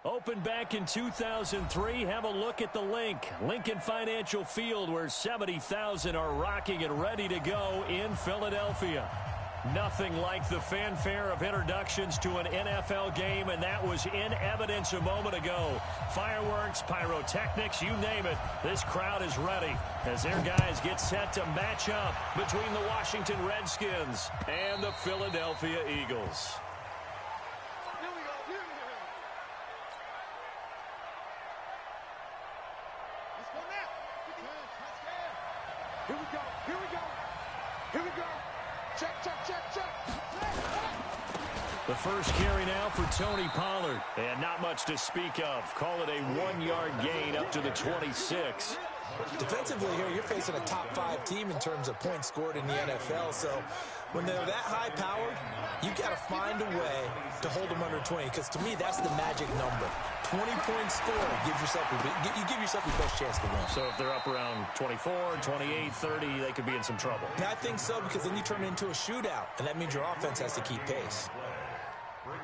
Opened back in 2003, have a look at the link. Lincoln Financial Field, where 70,000 are rocking and ready to go in Philadelphia. Nothing like the fanfare of introductions to an NFL game, and that was in evidence a moment ago. Fireworks, pyrotechnics, you name it. This crowd is ready as their guys get set to match up between the Washington Redskins and the Philadelphia Eagles. Here we go. Here we go. Here we go. Check, check, check, check. The first carry now for Tony Pollard. And not much to speak of. Call it a 1-yard gain up to the 26. Defensively here, you're facing a top-5 team in terms of points scored in the NFL. So when they're that high-powered, you've got to find a way to hold them under 20. Because to me, that's the magic number. 20 points scored gives yourself you give yourself your best chance to win. So if they're up around 24, 28, 30, they could be in some trouble. Yeah, I think so, because then you turn it into a shootout, and that means your offense has to keep pace.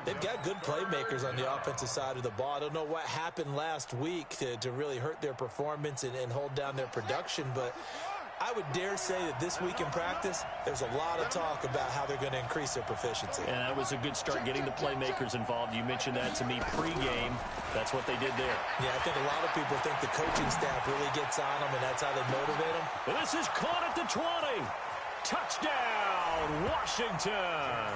They've got good playmakers on the offensive side of the ball. I don't know what happened last week to really hurt their performance and hold down their production, but I would dare say that this week in practice, there's a lot of talk about how they're going to increase their proficiency. And that was a good start, getting the playmakers involved. You mentioned that to me pregame. That's what they did there. Yeah, I think a lot of people think the coaching staff really gets on them, and that's how they motivate them. Well, this is caught at the 20. Touchdown, Washington.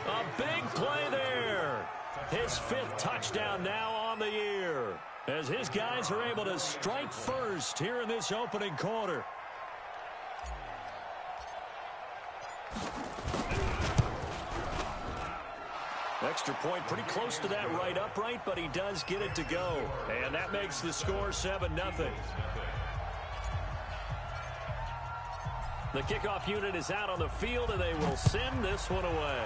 A big play there. His 5th touchdown now on the year, as his guys are able to strike first here in this opening quarter. Extra point pretty close to that right upright, but he does get it to go. And that makes the score 7-0. The kickoff unit is out on the field, and they will send this one away.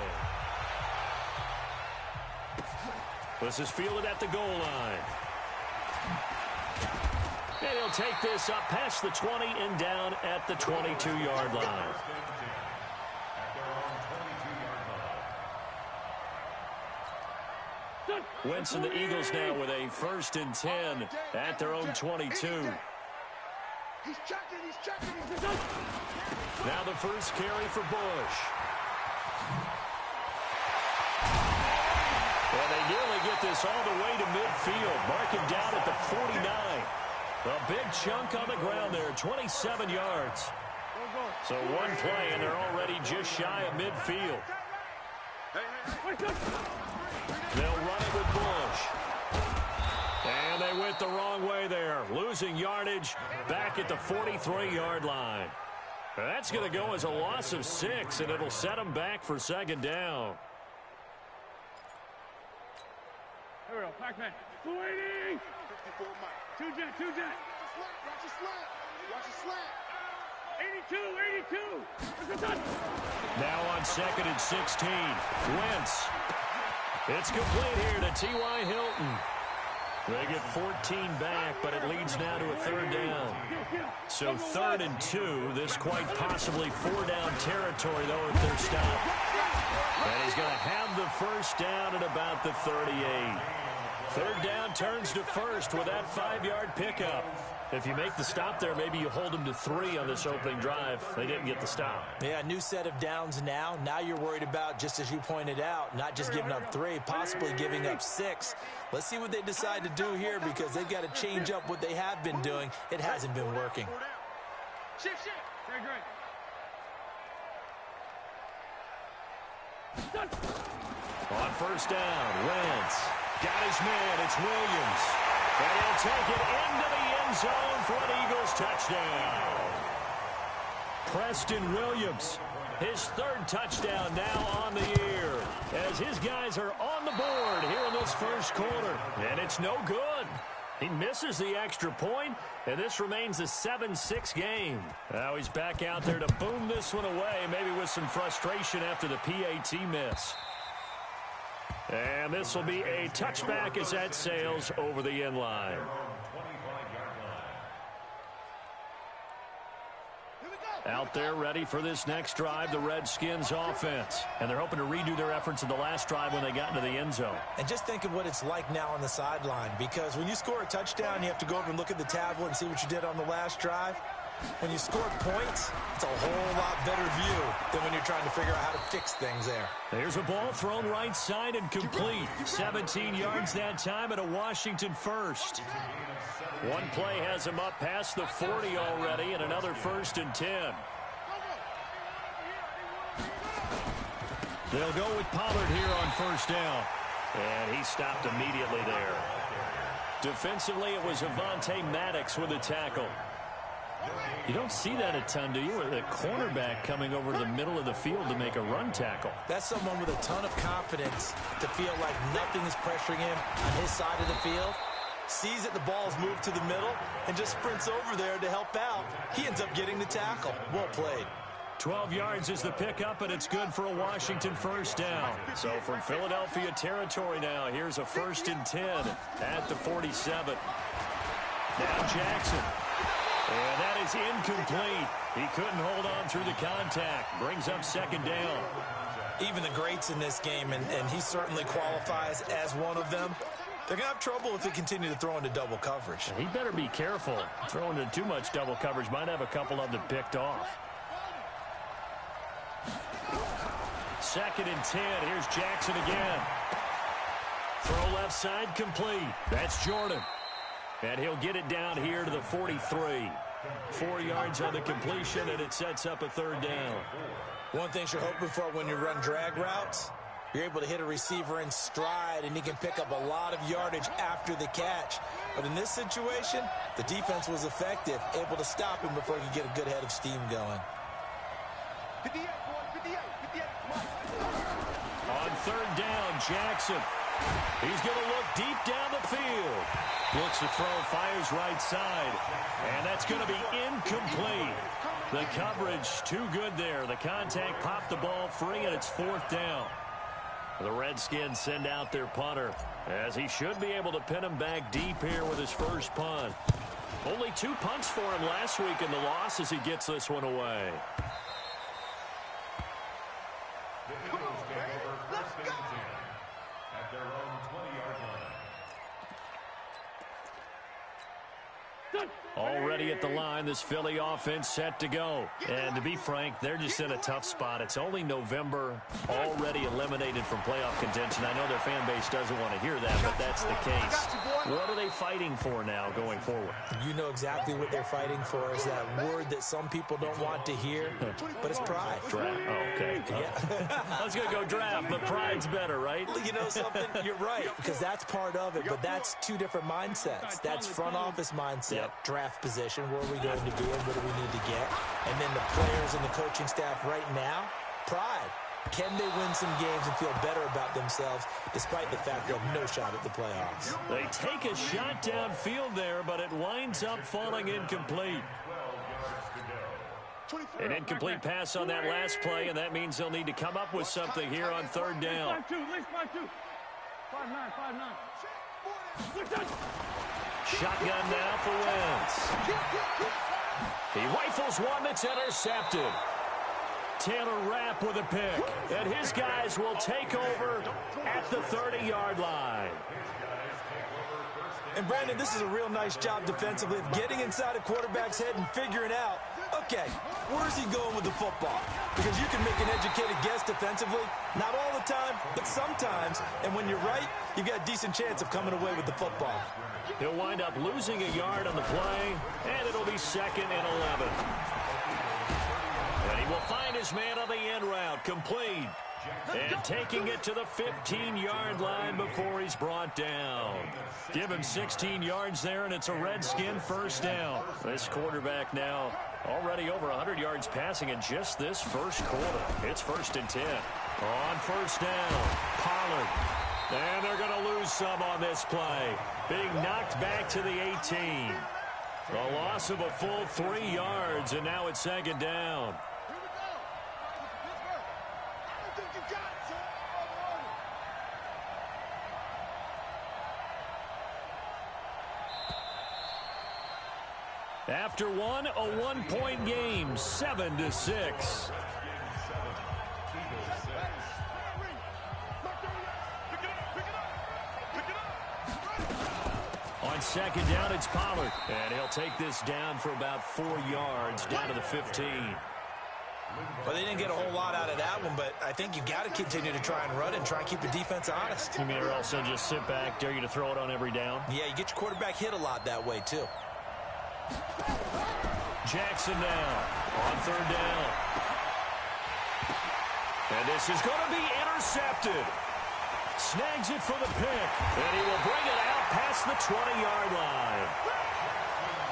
This is fielded at the goal line. And he'll take this up past the 20 and down at the 22-yard line. Wentz and the Eagles now with a 1st and 10 at their own 22. He's checking, he's checking, he's checking. Now the first carry for Bush. Well, they nearly get this all the way to midfield. Mark him down at the 49. A big chunk on the ground there, 27 yards. So one play, and they're already just shy of midfield. They'll run it with Bush. And they went the wrong way there, losing yardage back at the 43-yard line. That's going to go as a loss of 6, and it'll set them back for 2nd down. Here we go, Pac-Man. 280! 2-jet, 2-jet. Watch the slant. Watch the slant. 82, 82. Now on 2nd and 16. Wentz. It's complete here to T.Y. Hilton. They get 14 back, but it leads now to a 3rd down. So 3rd and 2. This quite possibly 4-down territory, though, if they're stopped. And he's going to have the 1st down at about the 38. 3rd down turns to 1st with that 5-yard pickup. If you make the stop there, maybe you hold them to 3 on this opening drive. They didn't get the stop. Yeah, new set of downs now. Now you're worried about, just as you pointed out, not just giving up 3, possibly giving up 6. Let's see what they decide to do here, because they've got to change up what they have been doing. It hasn't been working. Shift, shift. Great, great. On 1st down, Wentz got his man. It's Williams. And he'll take it into the end zone for an Eagles touchdown. Preston Williams, his 3rd touchdown now on the year, as his guys are on the board here in this 1st quarter. And it's no good. He misses the extra point, and this remains a 7-6 game. Now he's back out there to boom this one away, maybe with some frustration after the PAT miss. And this will be a touchback as that sails over the end line. Here we go. Out there ready for this next drive, the Redskins offense. And they're hoping to redo their efforts in the last drive when they got into the end zone. And just think of what it's like now on the sideline, because when you score a touchdown, you have to go over and look at the tablet and see what you did on the last drive. When you score points, it's a whole lot better view than when you're trying to figure out how to fix things there. There's a ball thrown right side and complete. 17 yards that time at a Washington first. One play has him up past the 40 already, and another 1st and 10. They'll go with Pollard here on 1st down. And he stopped immediately there. Defensively, it was Avonte Maddox with a tackle. You don't see that a ton, do you? With a cornerback coming over to the middle of the field to make a run tackle. That's someone with a ton of confidence to feel like nothing is pressuring him on his side of the field. Sees that the ball's moved to the middle and just sprints over there to help out. He ends up getting the tackle. Well played. 12 yards is the pickup, and it's good for a Washington 1st down. So from Philadelphia territory now, here's a 1st and 10 at the 47. Now Jackson. And that is incomplete. He couldn't hold on through the contact. Brings up 2nd down. Even the greats in this game, and he certainly qualifies as one of them, they're going to have trouble if they continue to throw into double coverage. He better be careful. Throwing into too much double coverage might have a couple of them picked off. 2nd and 10. Here's Jackson again. Throw left side complete. That's Jordan. And he'll get it down here to the 43. 4 yards on the completion, and it sets up a 3rd down. One thing you're hoping for when you run drag routes, you're able to hit a receiver in stride, and he can pick up a lot of yardage after the catch. But in this situation, the defense was effective, able to stop him before he could get a good head of steam going. 58, 58, 58. On 3rd down, Jackson. He's going to look deep down the field. Looks to throw, fires right side. And that's going to be incomplete. The coverage too good there. The contact popped the ball free, and it's 4th down. The Redskins send out their punter, as he should be able to pin him back deep here with his first punt. Only 2 punts for him last week in the loss as he gets this one away. Already at the line, this Philly offense set to go. And to be frank, they're just in a tough spot. It's only November, already eliminated from playoff contention. I know their fan base doesn't want to hear that, but that's the case. What are they fighting for now going forward? You know exactly what they're fighting for. Is that word that some people don't want to hear, but it's pride. Draft. Oh, okay. Yeah. I was going to go draft, but pride's better, right? You know something? You're right, because that's part of it, but that's 2 different mindsets. That's front office mindset, draft position, where are we going to be and what do we need to get? And then the players and the coaching staff right now, pride. Can they win some games and feel better about themselves despite the fact they have no shot at the playoffs? They take a shot downfield there, but it winds up falling incomplete. An incomplete pass on that last play, and that means they'll need to come up with something here on 3rd down. 5-2, 5-2. 5-9. Shotgun now for Wentz. He rifles one that's intercepted. Taylor Rapp with a pick. And his guys will take over at the 30-yard line. And, Brandon, this is a real nice job defensively of getting inside a quarterback's head and figuring out, okay, where's he going with the football? Because you can make an educated guess defensively, not all the time, but sometimes. And when you're right, you've got a decent chance of coming away with the football. He'll wind up losing a yard on the play, and it'll be 2nd and 11. And he will find his man on the end route, complete. And taking it to the 15-yard line before he's brought down. Give him 16 yards there, and it's a Redskin 1st down. This quarterback now already over 100 yards passing in just this first quarter. It's 1st and 10. On 1st down, Pollard. And they're going to lose some on this play. Being knocked back to the 18. A loss of a full 3 yards, and now it's 2nd down. After one, a one-point game, 7-6. On second down, it's Pollard. And he'll take this down for about 4 yards, down to the 15. Well, they didn't get a whole lot out of that one, but I think you've got to continue to try and run and try and keep the defense honest. You mean or also just sit back, dare you to throw it on every down? Yeah, you get your quarterback hit a lot that way, too. Jackson now on third down. And this is going to be intercepted. Snags it for the pick. And he will bring it out past the 20-yard line.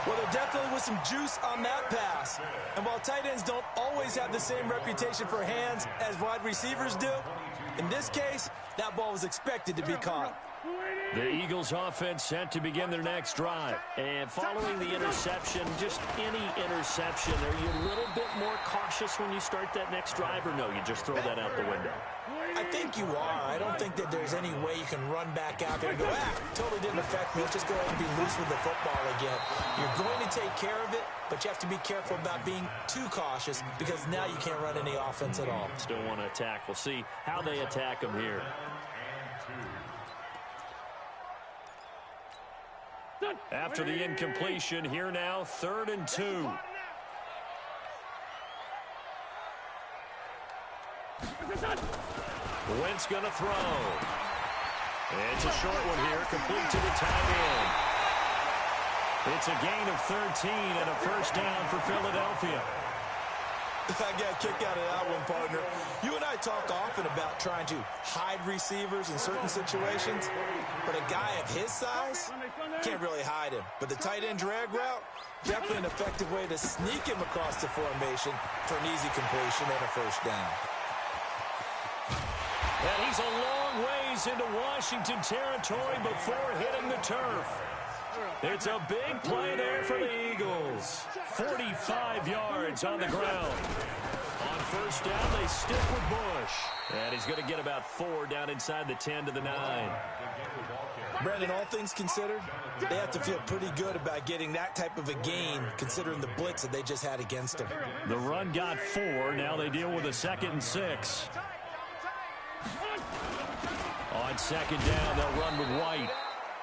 Well, there definitely was some juice on that pass. And while tight ends don't always have the same reputation for hands as wide receivers do, in this case, that ball was expected to be caught. The Eagles offense set to begin their next drive. And following the interception, just any interception, are you a little bit more cautious when you start that next drive, or no, you just throw that out the window? I think you are. I don't think that there's any way you can run back out there and go, totally didn't affect me. Let's just go ahead and be loose with the football again. You're going to take care of it, but you have to be careful about being too cautious because now you can't run any offense at all. Still want to attack. We'll see how they attack them here. After the incompletion, here now, 3rd and 2. Wentz going to throw. And it's a short one here, complete to the tight end. It's a gain of 13 and a first down for Philadelphia. I got a kick out of that one, partner. You and I talk often about trying to hide receivers in certain situations, but a guy of his size can't really hide him. But the tight end drag route, definitely an effective way to sneak him across the formation for an easy completion and a first down. And he's a long ways into Washington territory before hitting the turf. It's a big play there for the Eagles. 45 yards on the ground. On first down, they stick with Bush. And he's going to get about 4 down inside the 10 to the 9. Brandon, all things considered, they have to feel pretty good about getting that type of a gain, considering the blitz that they just had against them. The run got 4. Now they deal with a 2nd and 6. On second down, they'll run with White.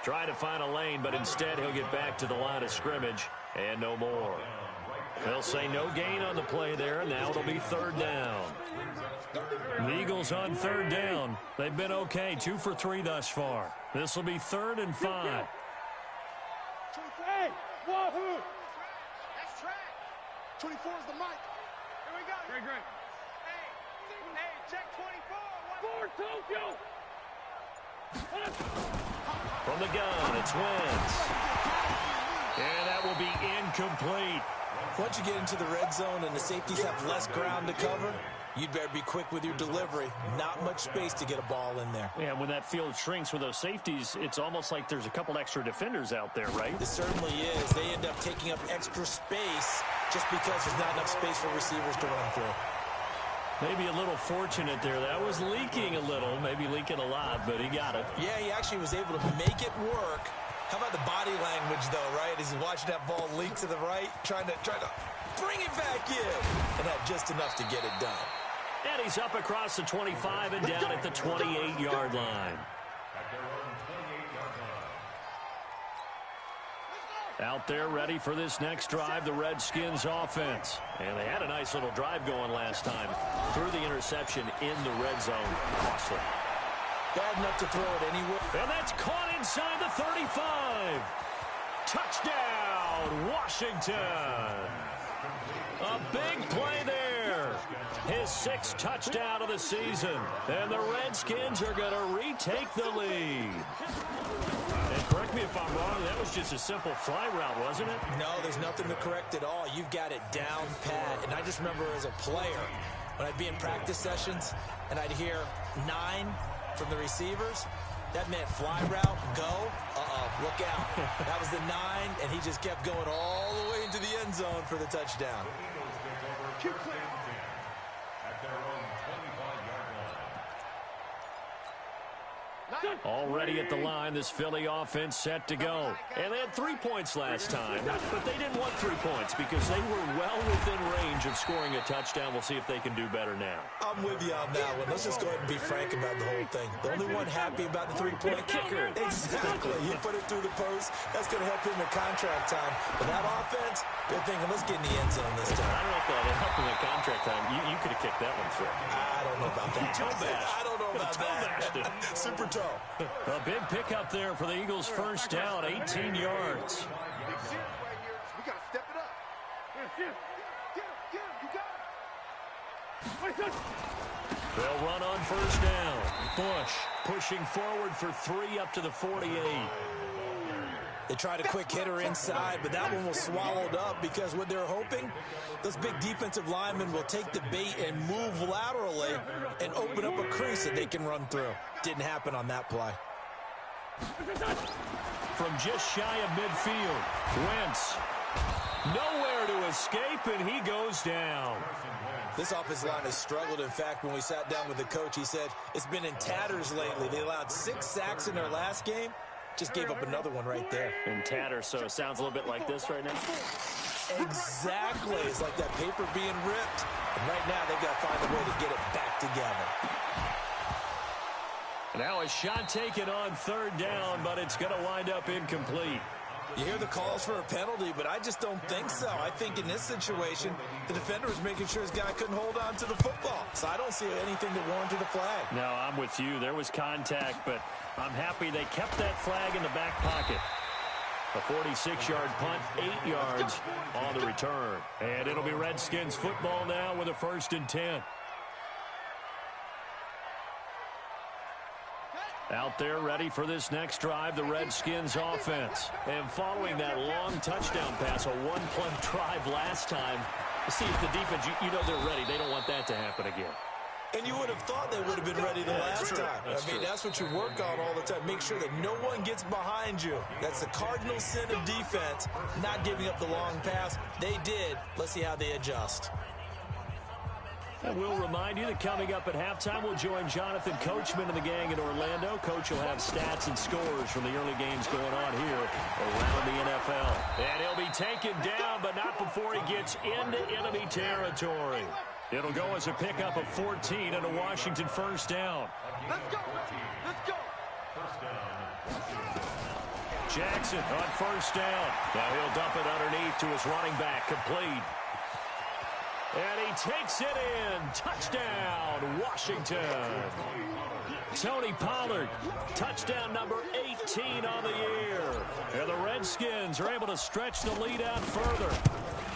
Try to find a lane, but instead he'll get back to the line of scrimmage and no more. They'll say no gain on the play there. Now it'll be 3rd down. The Eagles on 3rd down. They've been okay, 2 for 3 thus far. This will be 3rd and 5. Hey, wahoo! That's track. 24 is the mic. Here we go. Great, great. Hey, check 24. 4 Tokyo. From the gun, it's Wentz. And that will be incomplete. Once you get into the red zone and the safeties have less ground to cover, you'd better be quick with your delivery. Not much space to get a ball in there. Yeah, when that field shrinks with those safeties, it's almost like there's a couple extra defenders out there, right? It certainly is. They end up taking up extra space just because there's not enough space for receivers to run through. Maybe a little fortunate there. That was leaking a little, maybe leaking a lot, but he got it. Yeah, he actually was able to make it work. How about the body language, though, right? As he's watching that ball leak to the right, trying to bring it back in, and had just enough to get it done. And he's up across the 25 and down at the 28-yard line. Out there ready for this next drive, the Redskins offense. And they had a nice little drive going last time. Threw the interception in the red zone. Costly. Bad enough to throw it anywhere. And that's caught inside the 35. Touchdown, Washington. A big play there. His 6th touchdown of the season. And the Redskins are going to retake the lead. And correct me if I'm wrong, that was just a simple fly route, wasn't it? No, there's nothing to correct at all. You've got it down pat. And I just remember as a player, when I'd be in practice sessions and I'd hear 9 from the receivers, that meant fly route, go, look out. That was the 9, and he just kept going all the way into the end zone for the touchdown. Already at the line, this Philly offense set to go. And they had 3 points last time, but they didn't want 3 points because they were well within range of scoring a touchdown. We'll see if they can do better now. I'm with you on that one. Let's just go ahead and be frank about the whole thing. The only one happy about the three-point kicker. Exactly. He put it through the post. That's going to help him in contract time. But that offense, they're thinking, let's get in the end zone this time. I don't know if that'll help him in contract time. You could have kicked that one through. I don't know about that. I don't know about that. Super toe. A big pickup there for the Eagles' first down, 18 yards. We got to step it up. Get him, you got him. They'll run on first down. Bush pushing forward for 3 up to the 48. They tried a quick hitter inside, but that one was swallowed up because what they're hoping, those big defensive linemen will take the bait and move laterally and open up a crease that they can run through. Didn't happen on that play. From just shy of midfield, Wentz nowhere to escape, and he goes down. This offensive line has struggled. In fact, when we sat down with the coach, he said it's been in tatters lately. They allowed 6 sacks in their last game. Just gave up another one right there. In tatters, so it sounds a little bit like this right now. Exactly. It's like that paper being ripped. And right now, they've got to find a way to get it back together. Now a shot taken on third down, but it's going to wind up incomplete. You hear the calls for a penalty, but I just don't think so. I think in this situation, the defender was making sure his guy couldn't hold on to the football. So I don't see anything that warranted a flag. No, I'm with you. There was contact, but I'm happy they kept that flag in the back pocket. A 46-yard punt, 8 yards on the return. And it'll be Redskins football now with a 1st and 10. Out there ready for this next drive, the Redskins offense. And following that long touchdown pass, a one-play drive last time, see if the defense, you know they're ready. They don't want that to happen again. And you would have thought they would have been ready the last time. That's what you work on all the time. Make sure that no one gets behind you. That's the cardinal sin of defense, not giving up the long pass. They did. Let's see how they adjust. And we'll remind you that coming up at halftime, we'll join Jonathan Coachman and the gang in Orlando. Coach will have stats and scores from the early games going on here around the NFL. And he'll be taken down, but not before he gets into enemy territory. It'll go as a pickup of 14 and a Washington first down. Let's go. Let's go. Jackson on first down. Now he'll dump it underneath to his running back, complete. And he takes it in. Touchdown, Washington. Tony Pollard, touchdown number 18 on the year. And the Redskins are able to stretch the lead out further.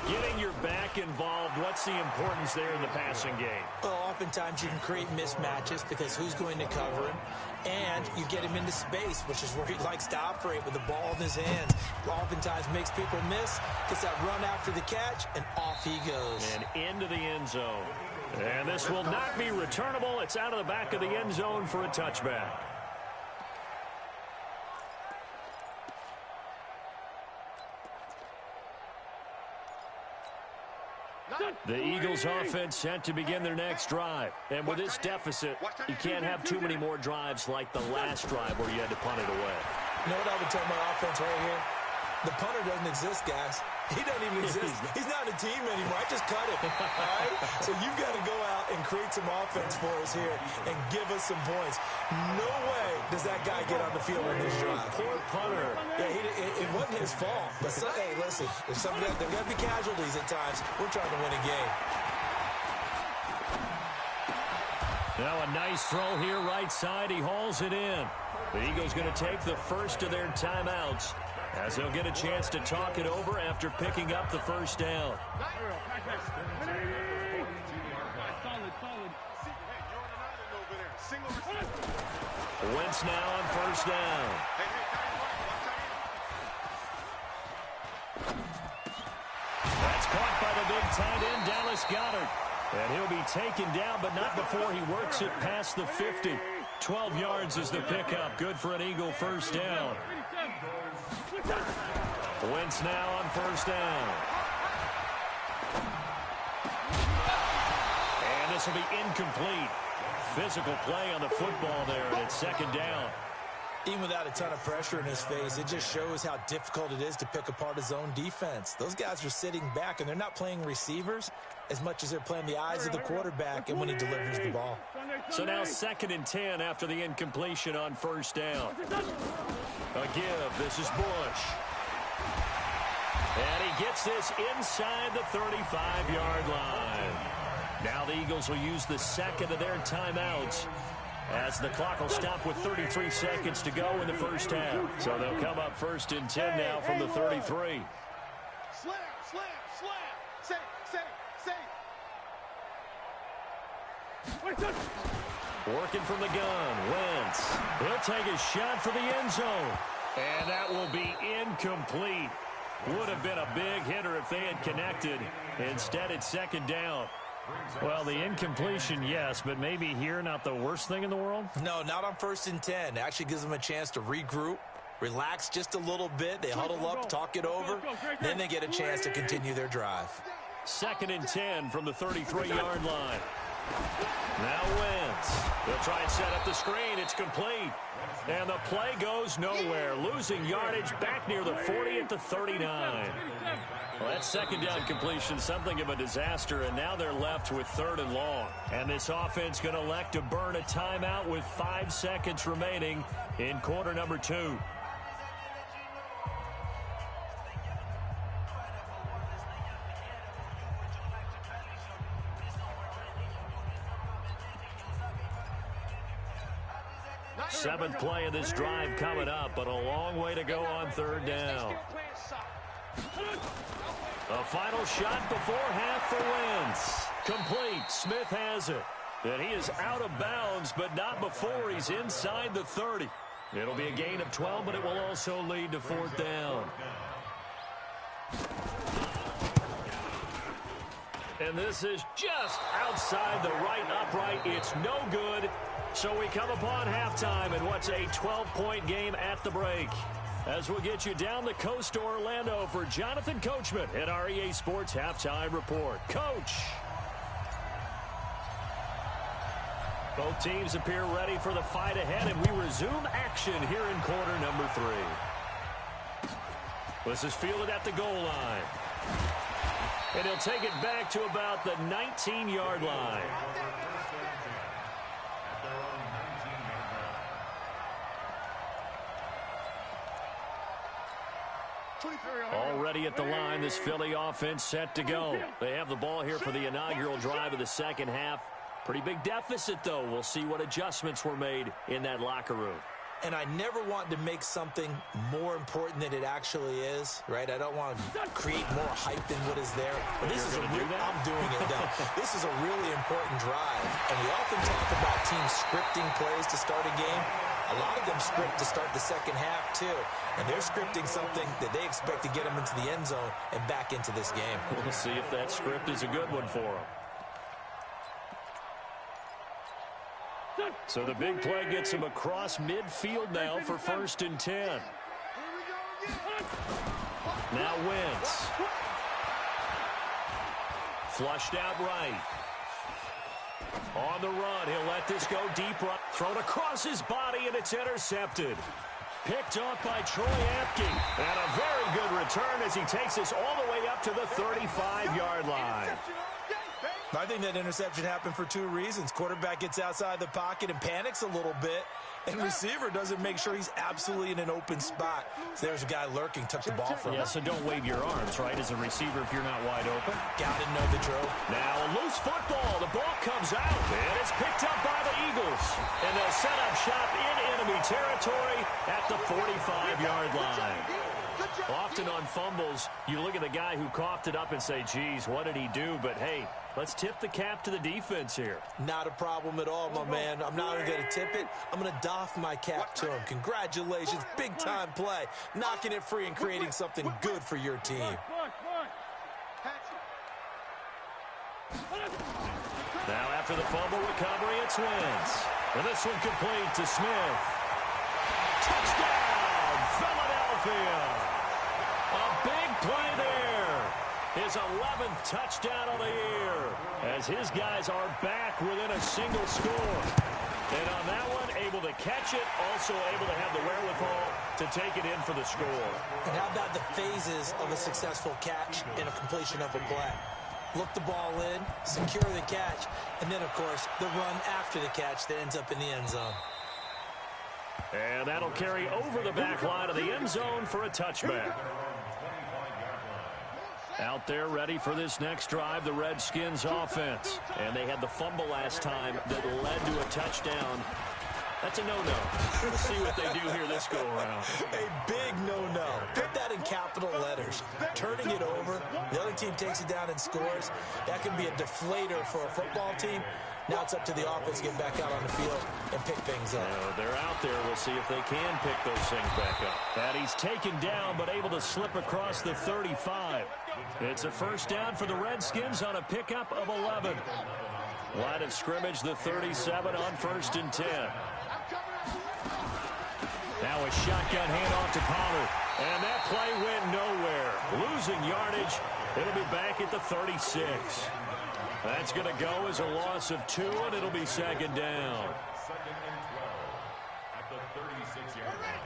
Getting your back involved, what's the importance there in the passing game? Well, oftentimes you can create mismatches because who's going to cover him? And you get him into space, which is where he likes to operate with the ball in his hands. Oftentimes makes people miss, gets that run after the catch, and off he goes. And into the end zone. And this will not be returnable. It's out of the back of the end zone for a touchback. The Eagles offense set to begin their next drive. And with this deficit, you can't have too many more drives like the last drive where you had to punt it away. You know what I would tell my offense right here? The punter doesn't exist, guys. He doesn't even exist. He's not a team anymore. I just cut him. All right? So you've got to go out and create some offense for us here and give us some points. No way does that guy get on the field on this drive. Poor punter. Yeah, it wasn't his fault. But hey, listen, there's got to be casualties at times. We're trying to win a game. Now a nice throw here right side. He hauls it in. The Eagles going to take the first of their timeouts, as they'll get a chance to talk it over after picking up the first down. Wentz now on first down. That's caught by the big tight end, Dallas Goedert. And he'll be taken down, but not before he works it past the 50. 12 yards is the pickup. Good for an Eagle first down. Wentz now on first down. And this will be incomplete. Physical play on the football there, and it's second down. Even without a ton of pressure in his face, it just shows how difficult it is to pick apart his own defense. Those guys are sitting back, and they're not playing receivers as much as they're playing the eyes of the quarterback and when he delivers the ball. So now 2nd and 10 after the incompletion on 1st down. A give. This is Bush. And he gets this inside the 35-yard line. Now the Eagles will use the 2nd of their timeouts, as the clock will stop with 33 seconds to go in the 1st half. So they'll come up 1st and 10 now from the 33. Slam, slam, slam. Safe, safe, safe. Working from the gun, Wentz. He'll take a shot for the end zone. And that will be incomplete. Would have been a big hitter if they had connected. Instead, it's 2nd down. Well, the incompletion, yes, but maybe here not the worst thing in the world? No, not on 1st and 10. It actually gives them a chance to regroup, relax just a little bit. They huddle up, talk it over, then they get a chance to continue their drive. 2nd and 10 from the 33-yard line. Now Wentz. They'll try and set up the screen. It's complete. And the play goes nowhere. Losing yardage back near the 40 at the 39. Well, that 2nd down completion, something of a disaster, and now they're left with 3rd and long. And this offense going to elect to burn a timeout with 5 seconds remaining in quarter number 2. Seventh play of this drive coming up, but a long way to go on 3rd down. A final shot before half for Wentz. Complete. Smith has it. And he is out of bounds, but not before he's inside the 30. It'll be a gain of 12, but it will also lead to 4th down. And this is just outside the right upright. It's no good. So we come upon halftime in what's a 12-point game at the break. As we'll get you down the coast to Orlando for Jonathan Coachman at our EA Sports Halftime Report. Coach. Both teams appear ready for the fight ahead, and we resume action here in quarter number 3. This is fielded at the goal line. And he'll take it back to about the 19-yard line. Already at the line, this Philly offense set to go. They have the ball here for the inaugural drive of the 2nd half. Pretty big deficit, though. We'll see what adjustments were made in that locker room. And I never want to make something more important than it actually is, right? I don't want to create more hype than what is there. But this is I'm doing it now. This is a really important drive. And we often talk about teams scripting plays to start a game. A lot of them script to start the 2nd half, too. And they're scripting something that they expect to get them into the end zone and back into this game. We'll see if that script is a good one for them. So the big play gets him across midfield now for 1st and 10. Now Wentz. Flushed out right. On the run, he'll let this go deep right. Thrown across his body, and it's intercepted. Picked off by Troy Apke. And a very good return as he takes us all the way up to the 35-yard line. I think that interception happened for 2 reasons. Quarterback gets outside the pocket and panics a little bit, and receiver doesn't make sure he's absolutely in an open spot. So there's a guy lurking, took the ball from him. Yeah, so don't wave your arms, right, as a receiver if you're not wide open. Gotta know the drill. Now a loose football. The ball comes out, and it's picked up by the Eagles. And they'll set up shop in enemy territory at the 45-yard line. Often on fumbles, you look at the guy who coughed it up and say, geez, what did he do? But, hey, let's tip the cap to the defense here. Not a problem at all, my man. I'm not even going to tip it. I'm going to doff my cap to him. Congratulations. Big-time play. Knocking it free and creating something good for your team. Now after the fumble recovery, it's Wentz. And this one complete to Smith. Touchdown, Philadelphia. A big play there. His 11th touchdown of the year as his guys are back within a single score. And on that one, able to catch it, also able to have the wherewithal to take it in for the score. And how about the phases of a successful catch and a completion of a play? Look the ball in, secure the catch, and then, of course, the run after the catch that ends up in the end zone. And that'll carry over the back line of the end zone for a touchback. Out there ready for this next drive, the Redskins offense. And they had the fumble last time that led to a touchdown. That's a no-no. Let's see what they do here this go-around. A big no-no. Put that in capital letters. Turning it over, the other team takes it down and scores. That can be a deflator for a football team. Now it's up to the offense to get back out on the field and pick things up. They're out there. We'll see if they can pick those things back up. And he's taken down but able to slip across the 35. It's a first down for the Redskins on a pickup of 11. Line of scrimmage, the 37 on 1st and 10. Now a shotgun handoff to Pollard. And that play went nowhere. Losing yardage. It'll be back at the 36. That's going to go as a loss of 2, and it'll be second down. Second and 12 at the 36-yard line.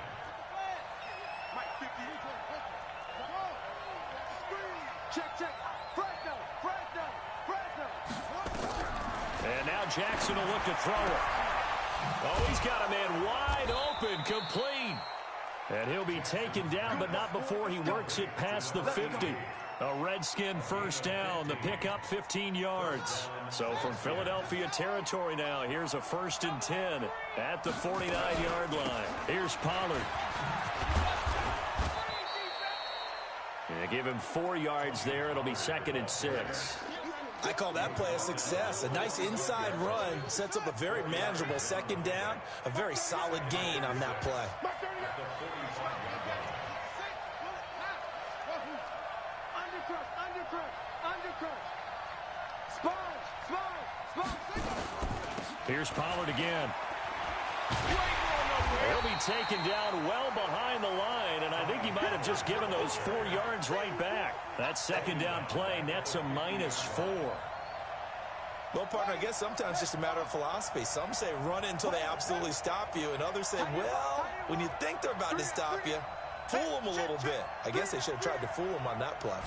Check. And now Jackson will look to throw it. Oh, he's got a man wide open, complete. And he'll be taken down, but not before he works it past the 50. A Redskin first down, the pickup 15 yards. So from Philadelphia territory now, here's a 1st and 10 at the 49-yard line. Here's Pollard. And give him 4 yards there. It'll be 2nd and 6. I call that play a success. A nice inside run sets up a very manageable second down. A very solid gain on that play. Here's Pollard again. He'll be taken down well behind the line, and I think he might have just given those 4 yards right back. That second down play nets a -4. Well, partner, I guess sometimes it's just a matter of philosophy. Some say run until they absolutely stop you, and others say, well, when you think they're about to stop you, fool them a little bit. I guess they should have tried to fool them on that play.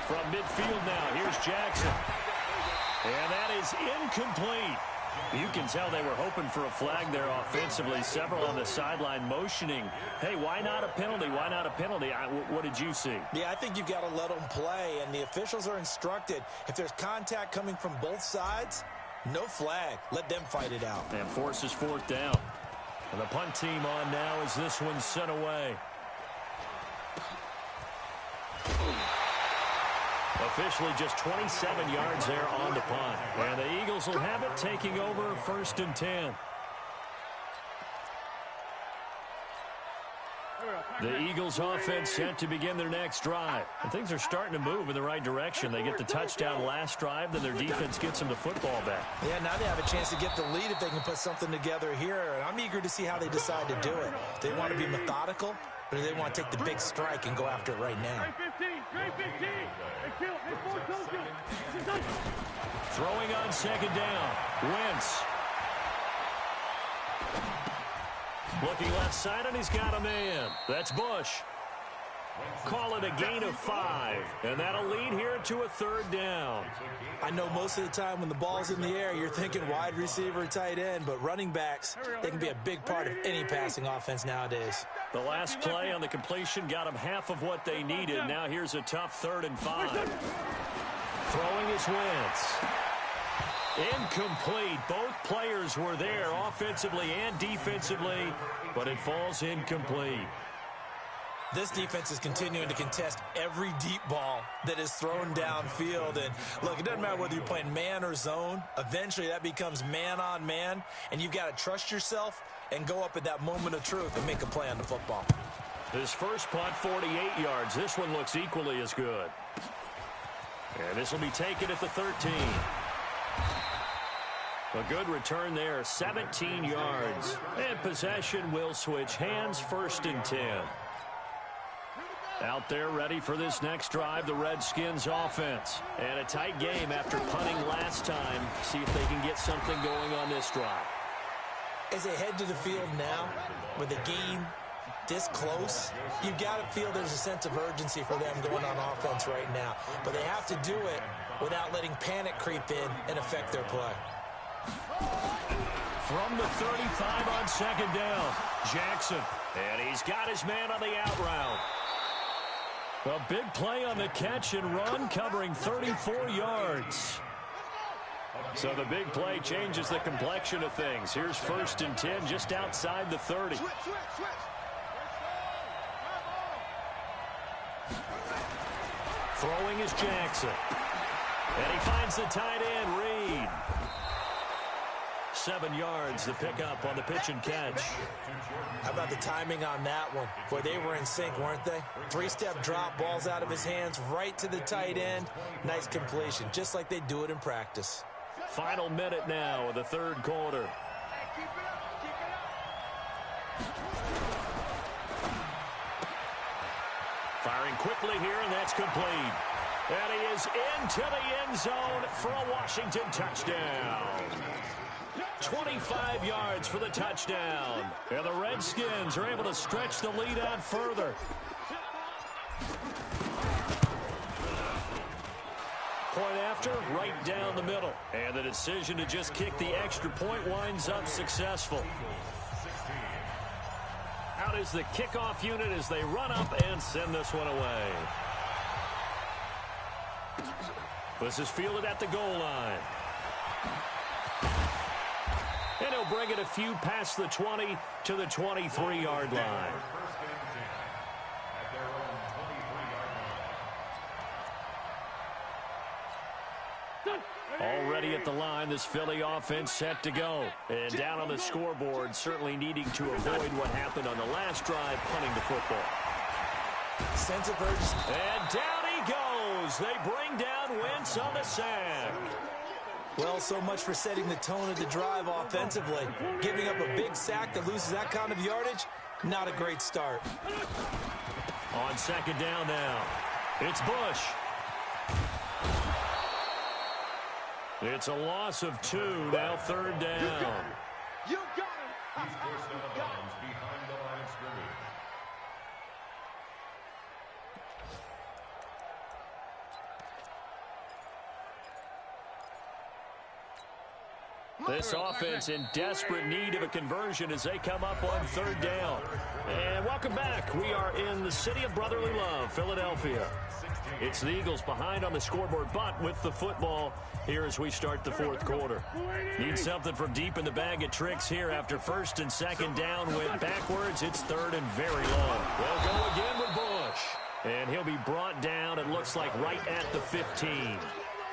From midfield now, here's Jackson. And that is incomplete. You can tell they were hoping for a flag there offensively. Several on the sideline motioning. Hey, why not a penalty? Why not a penalty? What did you see? Yeah, I think you've got to let them play, and the officials are instructed. If there's contact coming from both sides, no flag. Let them fight it out. And forces 4th down. And the punt team on now as this one's sent away. Officially just 27 yards there on the punt. And the Eagles will have it, taking over 1st and 10. The Eagles offense set to begin their next drive. And things are starting to move in the right direction. They get the touchdown last drive, then their defense gets them the football back. Yeah, now they have a chance to get the lead if they can put something together here. And I'm eager to see how they decide to do it. Do they want to be methodical, or do they want to take the big strike and go after it right now? Throwing on second down. Wentz. Looking left side, and he's got a man. That's Bush. Call it a gain of 5. And that'll lead here to a 3rd down. I know most of the time when the ball's in the air, you're thinking wide receiver, tight end, but running backs, they can be a big part of any passing offense nowadays. The last play on the completion got them half of what they needed. Now here's a tough 3rd and 5. Throwing is Wentz. Incomplete. Both players were there offensively and defensively, but it falls incomplete. This defense is continuing to contest every deep ball that is thrown downfield. And look, it doesn't matter whether you're playing man or zone. Eventually that becomes man on man, and you've got to trust yourself and go up at that moment of truth and make a play on the football. His first punt, 48 yards. This one looks equally as good. And this will be taken at the 13. A good return there, 17 yards. And possession will switch hands, 1st and 10. Out there ready for this next drive, the Redskins offense. And a tight game after punting last time. See if they can get something going on this drive. As they head to the field now, with the game this close, you've got to feel there's a sense of urgency for them going on offense right now. But they have to do it without letting panic creep in and affect their play. From the 35 on second down, Jackson. And he's got his man on the out route. A big play on the catch and run, covering 34 yards. So the big play changes the complexion of things. Here's 1st and 10 just outside the 30. Throwing is Jackson. And he finds the tight end, Reed. 7 yards, the pickup on the pitch and catch. How about the timing on that one? Boy, they were in sync, weren't they? 3-step drop, balls out of his hands, right to the tight end. Nice completion, just like they do it in practice. Final minute now of the 3rd quarter. Firing quickly here, and that's complete. And he is into the end zone for a Washington touchdown. 25 yards for the touchdown. And the Redskins are able to stretch the lead out further. Point after, right down the middle. And the decision to just kick the extra point winds up successful. Out is the kickoff unit as they run up and send this one away. This is fielded at the goal line. And he'll bring it a few past the 20 to the 23-yard line. Already at the line, this Philly offense set to go. And down on the scoreboard, certainly needing to avoid what happened on the last drive, punting the football. Sense of urgency. And down he goes. They bring down Wentz on the sack. Well, so much for setting the tone of the drive offensively. Giving up a big sack that loses that kind of yardage, not a great start. On second down now, it's Bush. It's a loss of 2, now 3rd down. You got him. He's forced out of bounds behind the line of scrimmage. This offense in desperate need of a conversion as they come up on 3rd down. And welcome back. We are in the city of brotherly love, Philadelphia. It's the Eagles behind on the scoreboard, but with the football here as we start the 4th quarter. Need something from deep in the bag of tricks here after 1st and 2nd down went backwards. It's 3rd and very long. They'll go again with Bush. And he'll be brought down, it looks like, right at the 15.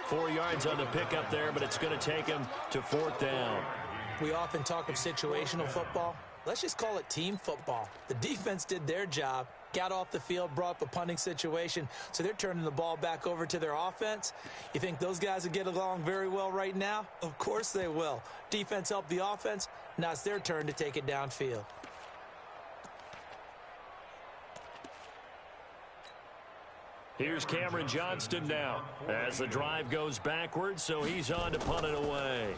4 yards on the pickup there, but it's going to take him to 4th down. We often talk of situational football. Let's just call it team football. The defense did their job, got off the field, brought up a punting situation, so they're turning the ball back over to their offense. You think those guys will get along very well right now? Of course they will. Defense helped the offense. Now it's their turn to take it downfield. Here's Cameron Johnston now as the drive goes backwards, so he's on to punt it away.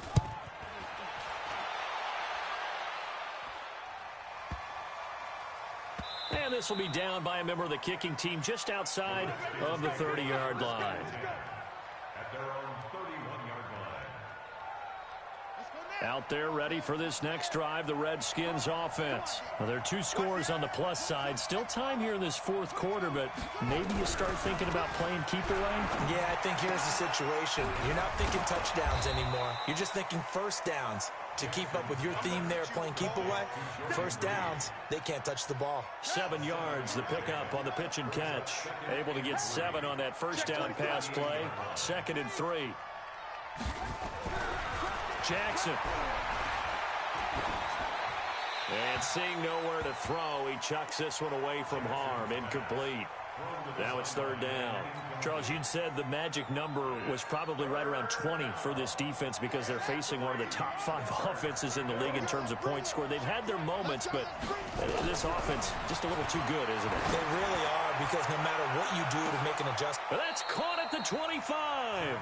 And this will be down by a member of the kicking team just outside of the 30-yard line. At their own 31-yard line. Out there ready for this next drive, the Redskins offense. Well, there are 2 scores on the plus side. Still time here in this 4th quarter, but maybe you start thinking about playing keep away? Yeah, I think here's the situation. You're not thinking touchdowns anymore. You're just thinking 1st downs. To keep up with your theme there, playing keep away, 1st downs, they can't touch the ball. 7 yards, the pickup on the pitch and catch. Able to get 7 on that 1st down pass play. 2nd and 3. Jackson. And seeing nowhere to throw, he chucks this one away from harm. Incomplete. Now it's 3rd down. Charles, you'd said the magic number was probably right around 20 for this defense because they're facing one of the top 5 offenses in the league in terms of points scored. They've had their moments, but this offense just a little too good, isn't it? They really are, because no matter what you do to make an adjustment. That's caught at the 25.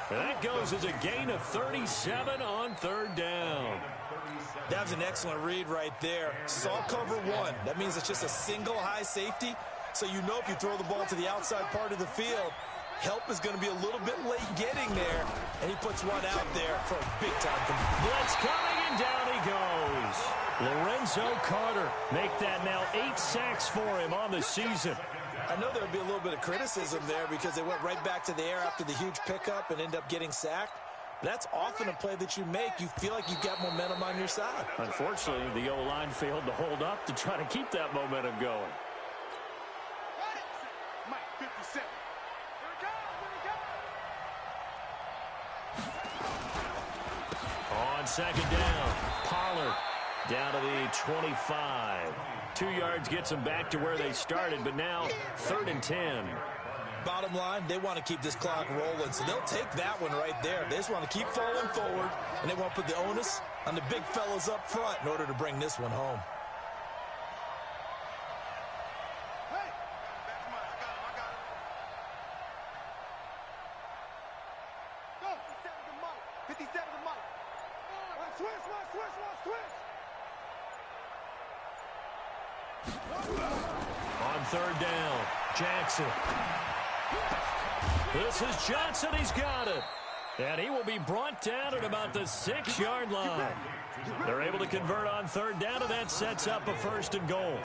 That goes as a gain of 37 on third down. That was an excellent read right there. Saw cover one. That means it's just a single high safety. So you know if you throw the ball to the outside part of the field, help is going to be a little bit late getting there. And he puts one out there for a big-time completion. Blitz coming, and down he goes. Lorenzo Carter make that now 8 sacks for him on the season. I know there would be a little bit of criticism there because they went right back to the air after the huge pickup and end up getting sacked. That's often a play that you make. You feel like you've got momentum on your side. Unfortunately, the O-line failed to hold up to try to keep that momentum going. Mike, 57. On second down, Pollard down to the 25. 2 yards gets them back to where they started, but now 3rd and 10. Bottom line, they want to keep this clock rolling, so they'll take that one right there. They just want to keep falling forward, and they want to put the onus on the big fellas up front in order to bring this one home. Hey! Back to mine. I got him. Go! 57 to Mike. 57 to Mike. Watch twist, watch twist, watch twist. On third down, Jackson. This is Johnson. He's got it. And he will be brought down at about the 6-yard line. They're able to convert on third down, and that sets up a 1st and goal.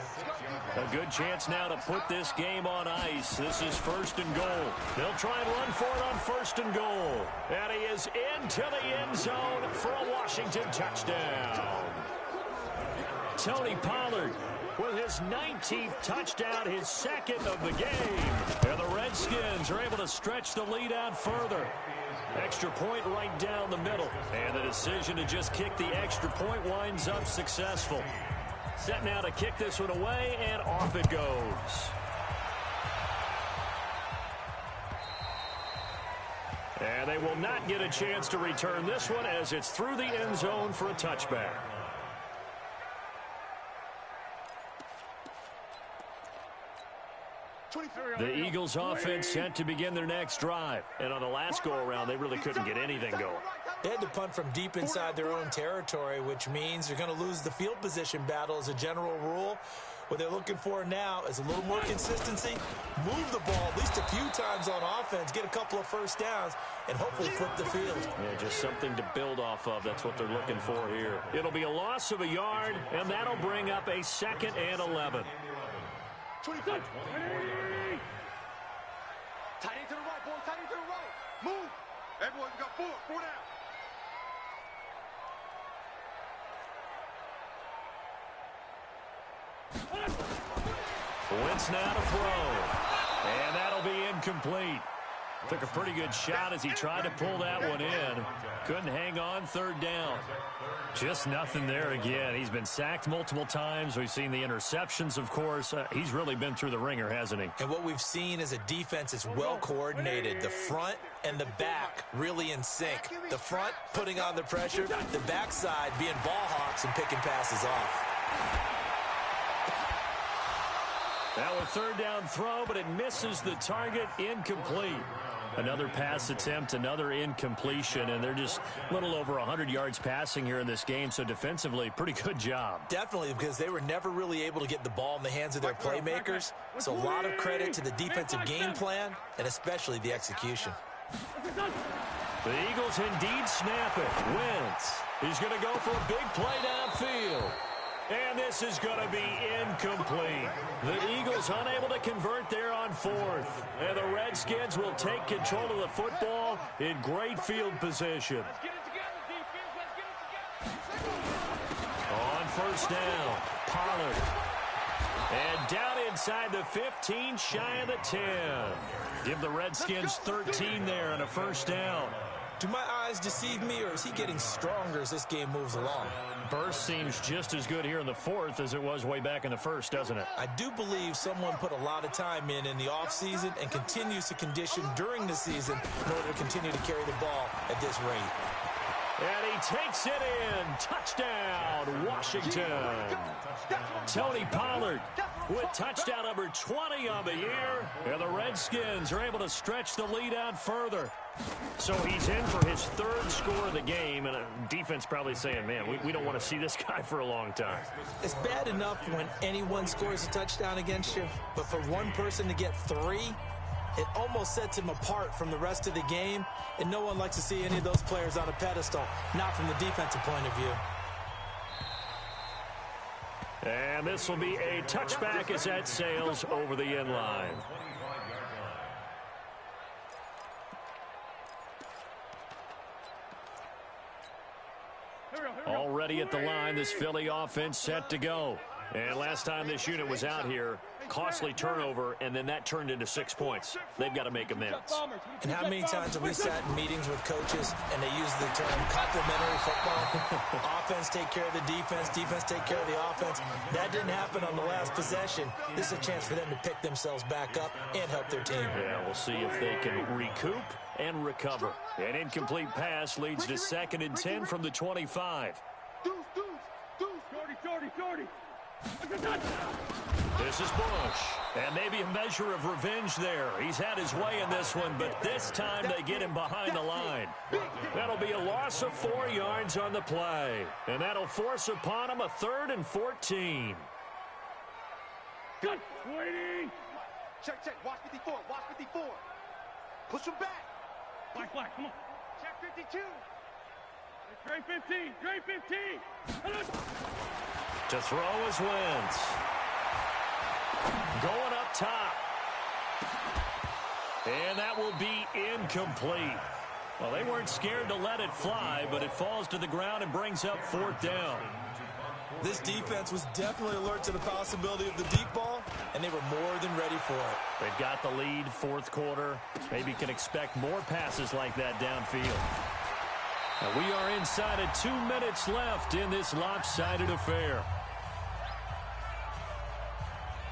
A good chance now to put this game on ice. This is 1st and goal. They'll try and run for it on 1st and goal. And he is into the end zone for a Washington touchdown. Tony Pollard with his 19th touchdown, his 2nd of the game. And the Redskins are able to stretch the lead out further. Extra point right down the middle. And the decision to just kick the extra point winds up successful. Set now to kick this one away, and off it goes. And they will not get a chance to return this one as it's through the end zone for a touchback. The Eagles offense set to begin their next drive. And on the last go-around, they really couldn't get anything going. They had to punt from deep inside their own territory, which means they're going to lose the field position battle as a general rule. What they're looking for now is a little more consistency, move the ball at least a few times on offense, get a couple of first downs, and hopefully flip the field. Yeah, just something to build off of. That's what they're looking for here. It'll be a loss of a yard, and that'll bring up a 2nd and 11. 25. Tight end to the right, boys. Tight end to the right. Move. Everyone, we got 4. 4 down. Wentz now to throw. And that'll be incomplete. Took a pretty good shot as he tried to pull that one in. Couldn't hang on 3rd down. Just nothing there again. He's been sacked multiple times. We've seen the interceptions, of course. He's really been through the ringer, hasn't he? And what we've seen is a defense that's well coordinated. The front and the back really in sync. The front putting on the pressure, the backside being ball hawks and picking passes off. Now a 3rd down throw, but it misses the target. Incomplete. Another pass attempt, another incompletion, and they're just a little over 100 yards passing here in this game, so defensively, pretty good job. Definitely, because they were never really able to get the ball in the hands of their playmakers, so a lot of credit to the defensive game plan and especially the execution. The Eagles indeed snap it. Wentz, he's going to go for a big play downfield. And this is going to be incomplete. The Eagles unable to convert there on 4th. And the Redskins will take control of the football in great field position. Let's get it together, defense. Let's get it together. On 1st down, Pollard. And down inside the 15, shy of the 10. Give the Redskins 13 there and a 1st down. Do my eyes deceive me, or is he getting stronger as this game moves along? Burst seems just as good here in the 4th as it was way back in the 1st, doesn't it? I do believe someone put a lot of time in the offseason and continues to condition during the season in order to continue to carry the ball at this rate. And he takes it in. Touchdown, Washington. Tony Pollard, with touchdown number 20 on the year. And the Redskins are able to stretch the lead out further. So he's in for his third score of the game, and defense probably saying, man, we don't want to see this guy for a long time. It's bad enough when anyone scores a touchdown against you, but for one person to get 3, it almost sets him apart from the rest of the game, and no one likes to see any of those players on a pedestal, not from the defensive point of view. And this will be a touchback as that sails over the end line. Already at the line, this Philly offense set to go. And last time this unit was out here, costly turnover, and then that turned into 6 points. They've got to make amends. And how many times have we sat in meetings with coaches and they use the term complementary football? Offense take care of the defense, defense take care of the offense. That didn't happen on the last possession. This is a chance for them to pick themselves back up and help their team. Yeah, we'll see if they can recoup and recover. An incomplete pass leads to 2nd and 10 from the 25. Jordy. This is Bush, and maybe a measure of revenge there. He's had his way in this one, but this time they get him behind the line. That'll be a loss of 4 yards on the play, and that'll force upon him a 3rd and 14. Good. Waiting. Check. Watch 54. Push him back. Black, come on. Check 52. Dre 15. To throw is Wentz. Going up top. And that will be incomplete. Well, they weren't scared to let it fly, but it falls to the ground and brings up 4th down. This defense was definitely alert to the possibility of the deep ball, and they were more than ready for it. They've got the lead, 4th quarter. Maybe can expect more passes like that downfield. And we are inside of 2 minutes left in this lopsided affair.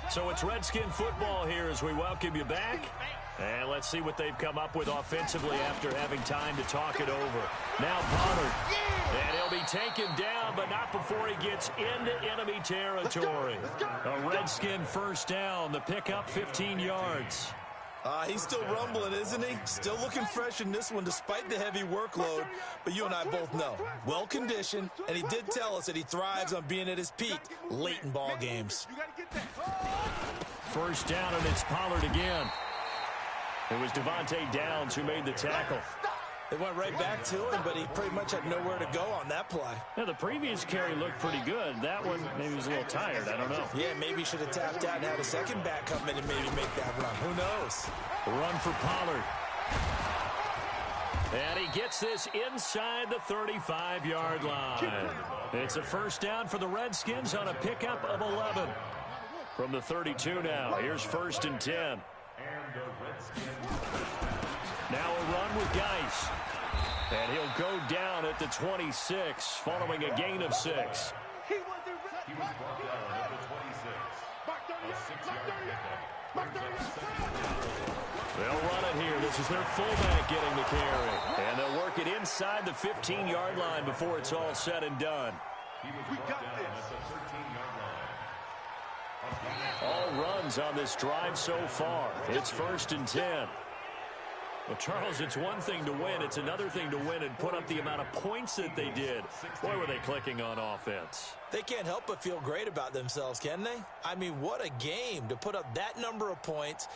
So it's Redskin football here as we welcome you back. And let's see what they've come up with offensively after having time to talk it over. Now Pollard. And he'll be taken down, but not before he gets into enemy territory. A Redskin first down. The pickup 15 yards. He's still rumbling, isn't he? Still looking fresh in this one despite the heavy workload. But you and I both know, well-conditioned, and he did tell us that he thrives on being at his peak late in ball games. First down, and it's Pollard again. It was Devontae Downs who made the tackle. They went right back to him, but he pretty much had nowhere to go on that play. Yeah, the previous carry looked pretty good. That one, maybe he was a little tired. I don't know. Yeah, maybe he should have tapped out and had a second back come in and maybe make that run. Who knows? A run for Pollard. And he gets this inside the 35-yard line. It's a first down for the Redskins on a pickup of 11. From the 32 now, here's 1st and 10. Now a run with Geis. And he'll go down at the 26, following a gain of 6. He was brought down at the 26. A 6-yard pickup. They'll run it here. This is their fullback getting the carry. And they'll work it inside the 15-yard line before it's all said and done. He was brought down at the 13-yard line. All runs on this drive so far. It's 1st and 10. Well, Charles, it's one thing to win. It's another thing to win and put up the amount of points that they did. Boy, were they clicking on offense. They can't help but feel great about themselves, can they? I mean, what a game to put up that number of points